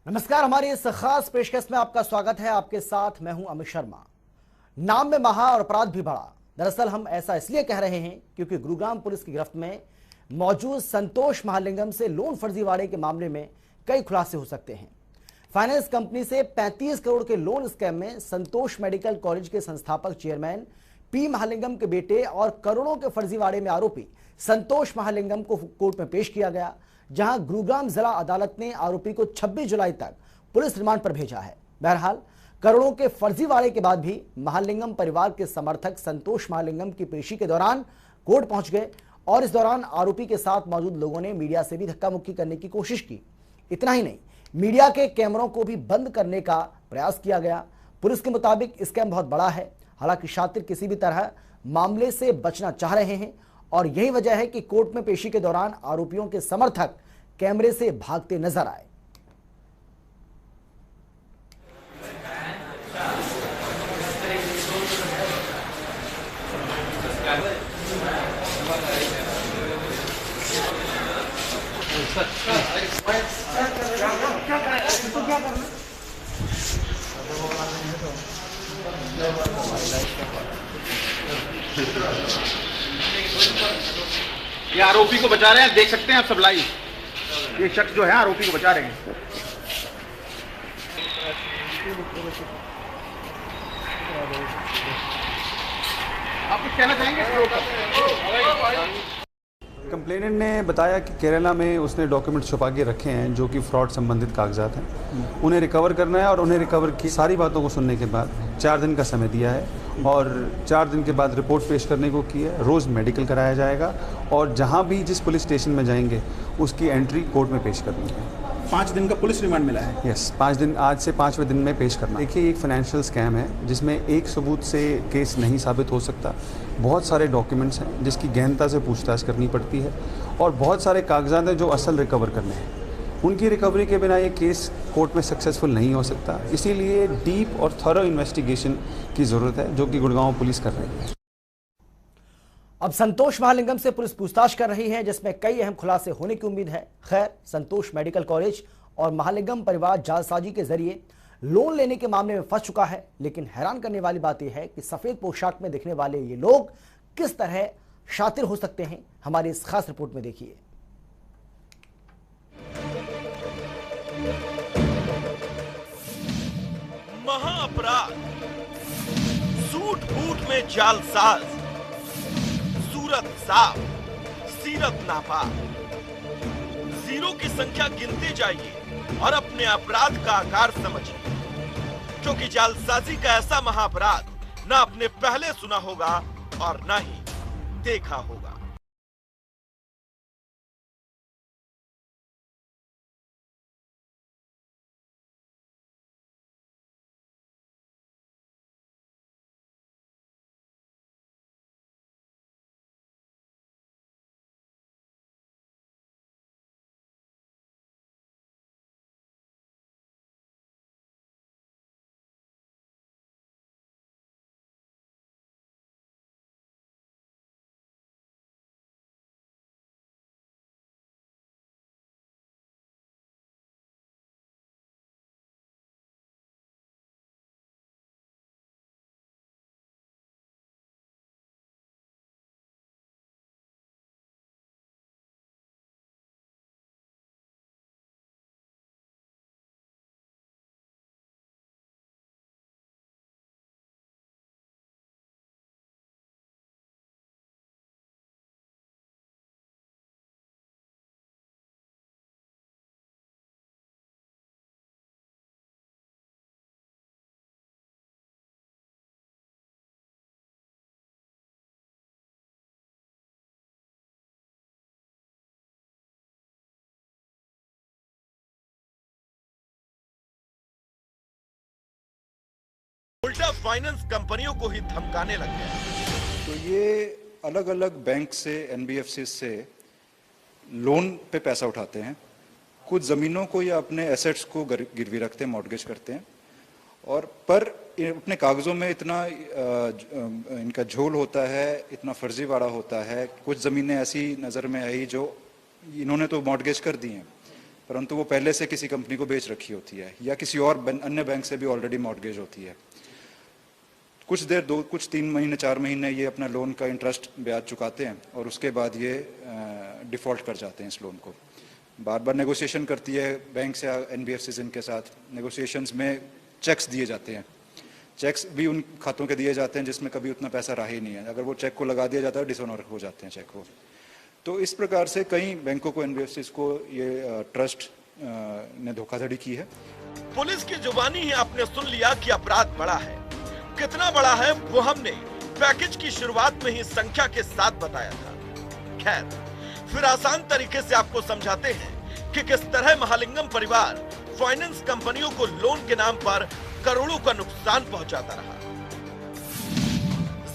नमस्कार, हमारी इस खास पेशकश में आपका स्वागत है। आपके साथ मैं हूं अमित शर्मा। नाम में महा और अपराध भी बड़ा। दरअसल हम ऐसा इसलिए कह रहे हैं क्योंकि गुरुग्राम पुलिस की गिरफ्त में मौजूद संतोष महालिंगम से लोन फर्जीवाड़े के मामले में कई खुलासे हो सकते हैं। फाइनेंस कंपनी से 35 करोड़ के लोन स्कैम में संतोष मेडिकल कॉलेज के संस्थापक चेयरमैन पी महालिंगम के बेटे और करोड़ों के फर्जीवाड़े में आरोपी संतोष महालिंगम को कोर्ट में पेश किया गया, जहां गुरुग्राम जिला अदालत ने आरोपी को 26 जुलाई तक पुलिस रिमांड पर भेजा है। बहरहाल करोड़ों के फर्जीवाड़े के बाद भी महालिंगम परिवार के समर्थक संतोष महालिंगम की पेशी के दौरान कोर्ट पहुंच गए और इस दौरान आरोपी के साथ मौजूद लोगों ने मीडिया से भी धक्का मुक्की करने की कोशिश की। इतना ही नहीं, मीडिया के कैमरों को भी बंद करने का प्रयास किया गया। पुलिस के मुताबिक स्कैम बहुत बड़ा है। हालांकि शातिर किसी भी तरह मामले से बचना चाह रहे हैं और यही वजह है कि कोर्ट में पेशी के दौरान आरोपियों के समर्थक कैमरे से भागते नजर आए। ये आरोपी को बचा रहे हैं, देख सकते हैं आप सब लाइव। ये शख्स जो है आरोपी को बचा रहे हैं। आप कुछ कहना चाहेंगे? कंप्लेनेंट ने बताया कि केरला में उसने डॉक्यूमेंट छुपा के रखे हैं जो कि फ्रॉड संबंधित कागजात हैं। उन्हें रिकवर करना है और उन्हें रिकवर की सारी बातों को सुनने के बाद 4 दिन का समय दिया है और 4 दिन के बाद रिपोर्ट पेश करने को की है। रोज़ मेडिकल कराया जाएगा और जहां भी जिस पुलिस स्टेशन में जाएंगे उसकी एंट्री कोर्ट में पेश करनी है। 5 दिन का पुलिस रिमांड मिला है। यस, 5 दिन, आज से 5वें दिन में पेश करना। देखिए, एक फाइनेंशियल स्कैम है जिसमें एक सबूत से केस नहीं साबित हो सकता। बहुत सारे डॉक्यूमेंट्स हैं जिसकी गहनता से पूछताछ करनी पड़ती है और बहुत सारे कागजात हैं जो असल रिकवर करने हैं। उनकी रिकवरी के बिना ये केस कोर्ट में सक्सेसफुल नहीं हो सकता। इसीलिए डीप और थॉरो इन्वेस्टिगेशन की ज़रूरत है जो कि गुड़गांव पुलिस कर रही है। अब संतोष महालिंगम से पुलिस पूछताछ कर रही है, जिसमें कई अहम खुलासे होने की उम्मीद है। खैर, संतोष मेडिकल कॉलेज और महालिंगम परिवार जालसाजी के जरिए लोन लेने के मामले में फंस चुका है। लेकिन हैरान करने वाली बात यह है कि सफेद पोशाक में दिखने वाले ये लोग किस तरह शातिर हो सकते हैं। हमारी इस खास रिपोर्ट में देखिए। महाअपराध, सूट बूट में जालसाज, सूरत साफ, सीरत नापाक। जीरो की संख्या गिनते जाइए और अपने अपराध का आकार समझिए, क्योंकि जालसाजी का ऐसा महाअपराध ना आपने पहले सुना होगा और ना ही देखा होगा। उल्टा फाइनेंस कंपनियों को ही धमकाने लग गया। तो ये अलग अलग बैंक से, एनबीएफसी से लोन पे पैसा उठाते हैं। कुछ ज़मीनों को या अपने एसेट्स को गिरवी रखते हैं, मॉर्गेज करते हैं और पर अपने कागज़ों में इतना इनका झोल होता है, इतना फर्जीवाड़ा होता है। कुछ ज़मीनें ऐसी नज़र में आई जो इन्होंने तो मॉर्गेज कर दी हैं, परंतु वो पहले से किसी कंपनी को बेच रखी होती है या किसी और अन्य बैंक से भी ऑलरेडी मॉर्गेज होती है। कुछ 3 महीने 4 महीने ये अपना लोन का इंटरेस्ट ब्याज चुकाते हैं और उसके बाद ये डिफ़ॉल्ट कर जाते हैं इस लोन को। बार बार नेगोशिएशन करती है बैंक से एनबीएफसीज इनके साथ। नेगोशिएशंस में चेक्स दिए जाते हैं, चेक्स भी उन खातों के दिए जाते हैं जिसमें कभी उतना पैसा रहा ही नहीं है। अगर वो चेक को लगा दिया जाता है डिसऑनर हो जाते हैं चेक को। तो इस प्रकार से कई बैंकों को, एनबीएफसीज को ये ट्रस्ट ने धोखाधड़ी की है। पुलिस की जुबानी ही आपने सुन लिया कि अपराध बड़ा है। कितना बड़ा है वो हमने पैकेज की शुरुआत में ही संख्या के साथ बताया था। खैर, फिर आसान तरीके से आपको समझाते हैं कि किस तरह महालिंगम परिवार फाइनेंस कंपनियों को लोन के नाम पर करोड़ों का नुकसान पहुंचाता रहा।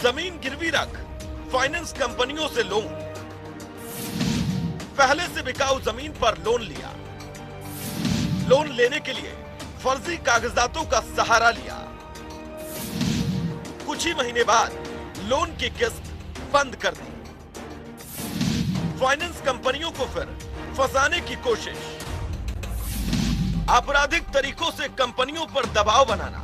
जमीन गिरवी रख फाइनेंस कंपनियों से लोन, पहले से बिकाऊ जमीन पर लोन लिया, लोन लेने के लिए फर्जी कागजातों का सहारा लिया, कुछ ही महीने बाद लोन की किस्त बंद कर दी। फाइनेंस कंपनियों को फिर फंसाने की कोशिश, आपराधिक तरीकों से कंपनियों पर दबाव बनाना,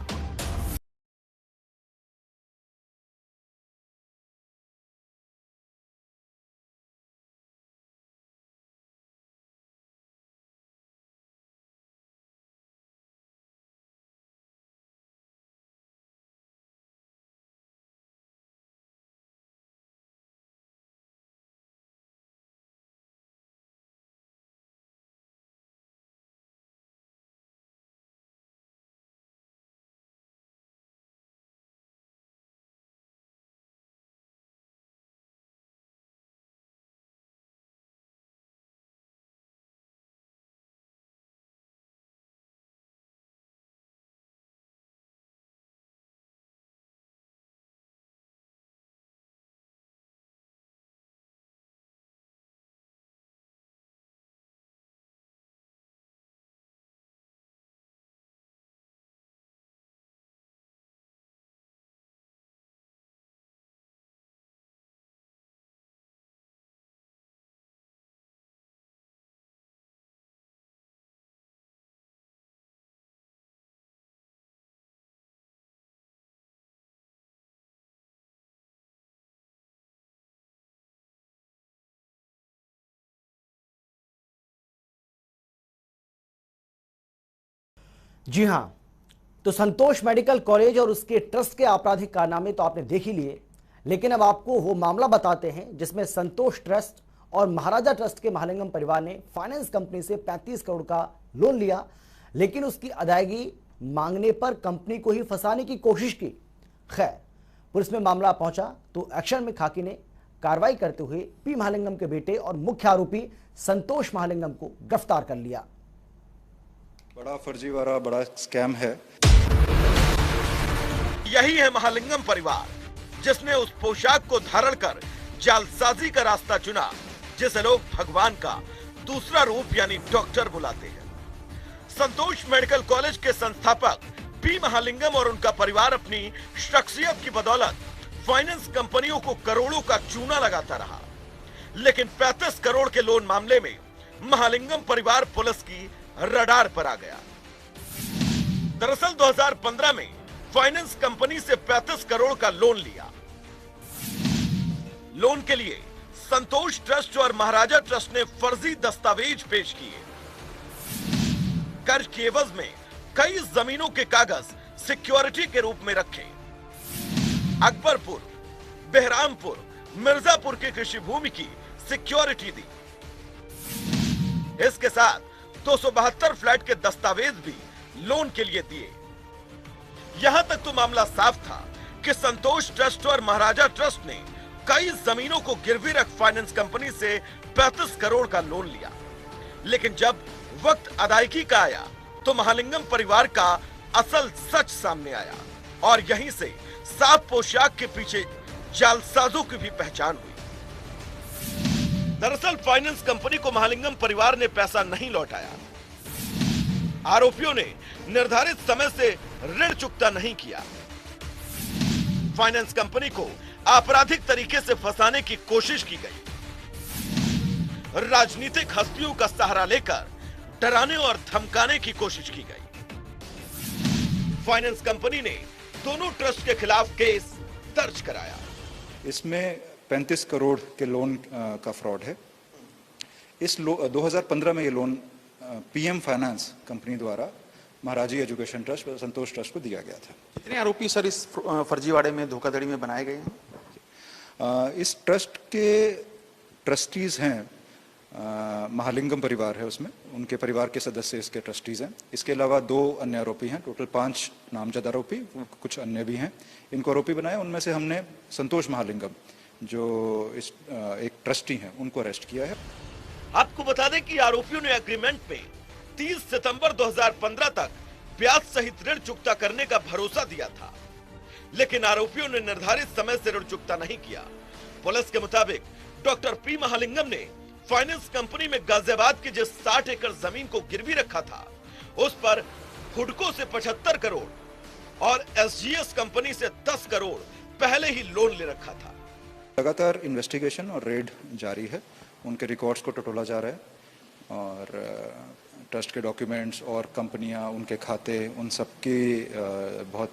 जी हां, तो संतोष मेडिकल कॉलेज और उसके ट्रस्ट के आपराधिक कारनामे तो आपने देख ही लिए, लेकिन अब आपको वो मामला बताते हैं जिसमें संतोष ट्रस्ट और महाराजा ट्रस्ट के महालिंगम परिवार ने फाइनेंस कंपनी से 35 करोड़ का लोन लिया, लेकिन उसकी अदायगी मांगने पर कंपनी को ही फंसाने की कोशिश की। खैर, पुलिस में मामला पहुंचा तो एक्शन में खाकी ने कार्रवाई करते हुए पी महालिंगम के बेटे और मुख्य आरोपी संतोष महालिंगम को गिरफ्तार कर लिया। बड़ा फर्जीवाड़ा, बड़ा स्कैम है। यही है महालिंगम परिवार, जिसने उस पोशाक को धारण कर जालसाजी का रास्ता चुना जिसे लोग भगवान का दूसरा रूप यानी डॉक्टर बुलाते हैं। संतोष मेडिकल कॉलेज के संस्थापक पी महालिंगम और उनका परिवार अपनी शख्सियत की बदौलत फाइनेंस कंपनियों को करोड़ों का चूना लगाता रहा, लेकिन 35 करोड़ के लोन मामले में महालिंगम परिवार पुलिस की रडार पर आ गया। दरअसल 2015 में फाइनेंस कंपनी से 35 करोड़ का लोन लिया। लोन के लिए संतोष ट्रस्ट और महाराजा ट्रस्ट ने फर्जी दस्तावेज पेश किए। कर्ज के एवज में कई जमीनों के कागज सिक्योरिटी के रूप में रखे। अकबरपुर, बेहरामपुर, मिर्जापुर की कृषि भूमि की सिक्योरिटी दी। इसके साथ 272 फ्लैट के दस्तावेज भी लोन के लिए दिए। यहां तक तो मामला साफ था कि संतोष ट्रस्ट और महाराजा ट्रस्ट ने कई जमीनों को गिरवी रख फाइनेंस कंपनी से 35 करोड़ का लोन लिया, लेकिन जब वक्त अदायगी का आया तो महालिंगम परिवार का असल सच सामने आया और यहीं से साफ पोशाक के पीछे जालसाजों की भी पहचान हुई। दरअसल फाइनेंस कंपनी को महालिंगम परिवार ने पैसा नहीं लौटाया। आरोपियों ने निर्धारित समय से ऋण चुकता नहीं किया। फाइनेंस कंपनी को आपराधिक तरीके से फंसाने की कोशिश की गई। राजनीतिक हस्तियों का सहारा लेकर डराने और धमकाने की कोशिश की गई। फाइनेंस कंपनी ने दोनों ट्रस्ट के खिलाफ केस दर्ज कराया। इसमें 35 करोड़ के लोन का फ्रॉड है। 2015 में ये लोन पीएम फाइनेंस कंपनी द्वारा महाराजी एजुकेशन ट्रस्ट और संतोष ट्रस्ट को दिया गया था। कितने आरोपी सर इस फर्जीवाड़े में, धोखाधड़ी में बनाए गए हैं? इस ट्रस्ट के ट्रस्टीज हैं, महालिंगम परिवार है उसमें, उनके परिवार के सदस्य इसके ट्रस्टीज हैं। इसके अलावा 2 अन्य आरोपी हैं, टोटल 5 नामजद आरोपी, कुछ अन्य भी हैं। इनको आरोपी बनाया, उनमें से हमने संतोष महालिंगम जो इस एक ट्रस्टी हैं उनको अरेस्ट किया है। आपको बता दें कि आरोपियों ने एग्रीमेंट में 30 सितंबर 2015 तक ब्याज सहित ऋण चुकता करने का भरोसा दिया था, लेकिन आरोपियों ने निर्धारित समय से ऋण चुकता नहीं किया। पुलिस के मुताबिक डॉक्टर पी महालिंगम ने फाइनेंस कंपनी में गाजियाबाद की जिस 60 एकड़ जमीन को गिरवी रखा था, उस पर हुडको से 75 करोड़ और एसजीएस कंपनी से 10 करोड़ पहले ही लोन ले रखा था। लगातार इन्वेस्टिगेशन और रेड जारी है, उनके रिकॉर्ड्स को टटोला जा रहा है और ट्रस्ट के डॉक्यूमेंट्स और कंपनियां, उनके खाते, उन सब की बहुत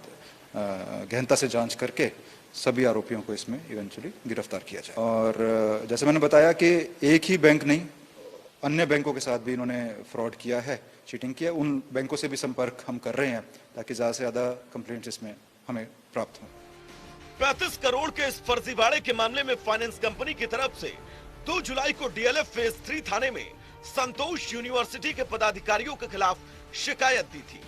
गहनता से जांच करके सभी आरोपियों को इसमें इवेंचुअली गिरफ्तार किया जाए। और जैसे मैंने बताया कि एक ही बैंक नहीं, अन्य बैंकों के साथ भी इन्होंने फ्रॉड किया है, चीटिंग किया। उन बैंकों से भी संपर्क हम कर रहे हैं ताकि ज़्यादा से ज़्यादा कंप्लेंट्स इसमें हमें प्राप्त हों। 35 करोड़ के इस फर्जीवाड़े के मामले में फाइनेंस कंपनी की तरफ से 2 जुलाई को डीएलएफ फेज 3 थाने में संतोष यूनिवर्सिटी के पदाधिकारियों के खिलाफ शिकायत दी थी।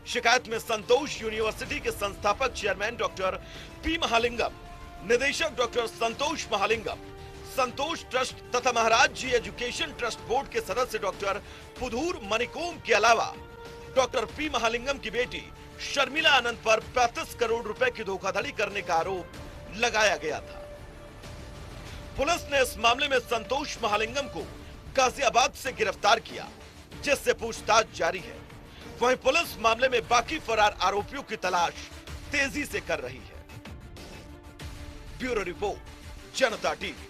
शिकायत में संतोष यूनिवर्सिटी के संस्थापक चेयरमैन डॉक्टर पी महालिंगम, निदेशक डॉक्टर संतोष महालिंगम, संतोष ट्रस्ट तथा महाराज जी एजुकेशन ट्रस्ट बोर्ड के सदस्य डॉक्टर पुधूर मणिकोम के अलावा डॉक्टर पी महालिंगम की बेटी शर्मिला आनंद पर 35 करोड़ रुपए की धोखाधड़ी करने का आरोप लगाया गया था। पुलिस ने इस मामले में संतोष महालिंगम को गाजियाबाद से गिरफ्तार किया, जिससे पूछताछ जारी है। वहीं पुलिस मामले में बाकी फरार आरोपियों की तलाश तेजी से कर रही है। ब्यूरो रिपोर्ट, जनता टीवी।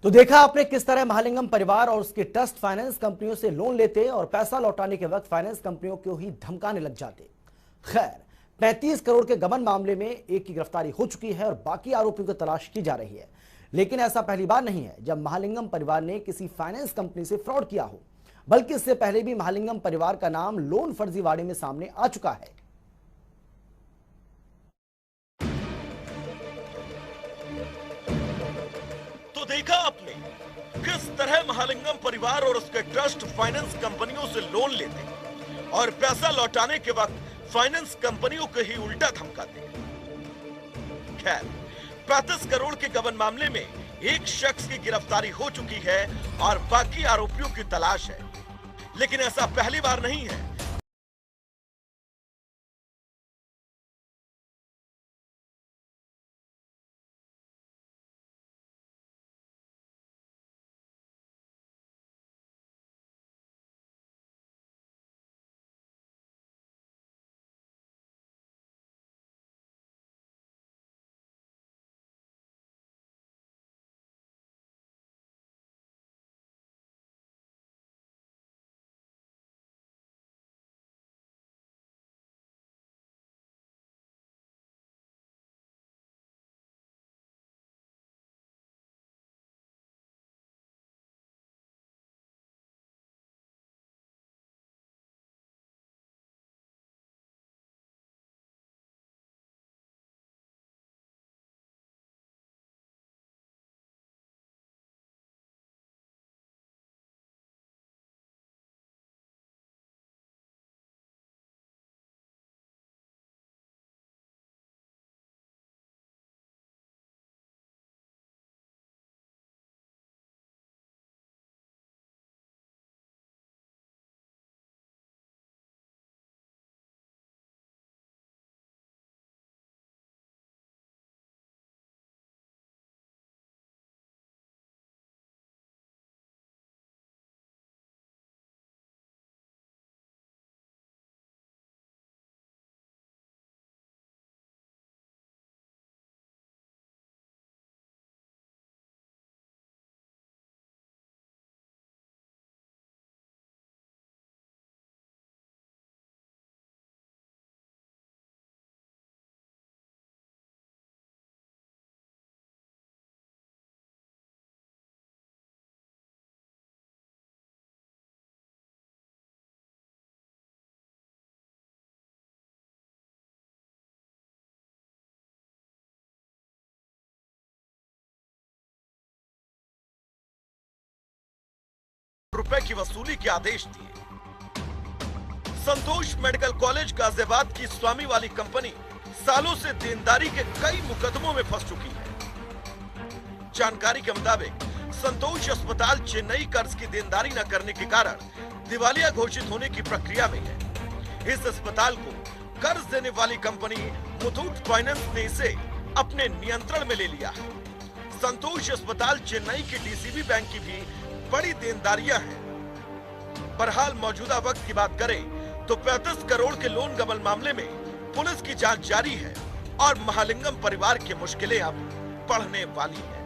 तो देखा आपने किस तरह महालिंगम परिवार और उसके ट्रस्ट फाइनेंस कंपनियों से लोन लेते और पैसा लौटाने के वक्त फाइनेंस कंपनियों को ही धमकाने लग जाते। खैर, 35 करोड़ के गबन मामले में एक की गिरफ्तारी हो चुकी है और बाकी आरोपियों की तलाश की जा रही है। लेकिन ऐसा पहली बार नहीं है जब महालिंगम परिवार ने किसी फाइनेंस कंपनी से फ्रॉड किया हो, बल्कि इससे पहले भी महालिंगम परिवार का नाम लोन फर्जीवाड़े में सामने आ चुका है। तो देखा आपने किस तरह महालिंगम परिवार और उसके ट्रस्ट फाइनेंस कंपनियों से लोन लेते और पैसा लौटाने के वक्त फाइनेंस कंपनियों को ही उल्टा धमकाते। खैर, 35 करोड़ के गबन मामले में एक शख्स की गिरफ्तारी हो चुकी है और बाकी आरोपियों की तलाश है, लेकिन ऐसा पहली बार नहीं है रुपए की वसूली के आदेश दिए। संतोष मेडिकल कॉलेज गाजियाबाद की स्वामी वाली कंपनी सालों से देनदारी के कई मुकदमों में फंस चुकी है। जानकारी के मुताबिक संतोष अस्पताल चेन्नई कर्ज की देनदारी न करने के कारण दिवालिया घोषित होने की प्रक्रिया में है। इस अस्पताल को कर्ज देने वाली कंपनी मुथूट फाइनेंस ने इसे अपने नियंत्रण में ले लिया है। संतोष अस्पताल चेन्नई की डीसीबी बैंक की भी बड़ी देनदारियां हैं। बहरहाल मौजूदा वक्त की बात करें तो 35 करोड़ के लोन गबन मामले में पुलिस की जांच जारी है और महालिंगम परिवार की मुश्किलें अब बढ़ने वाली हैं।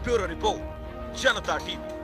ब्यूरो रिपोर्ट, जनता टीवी।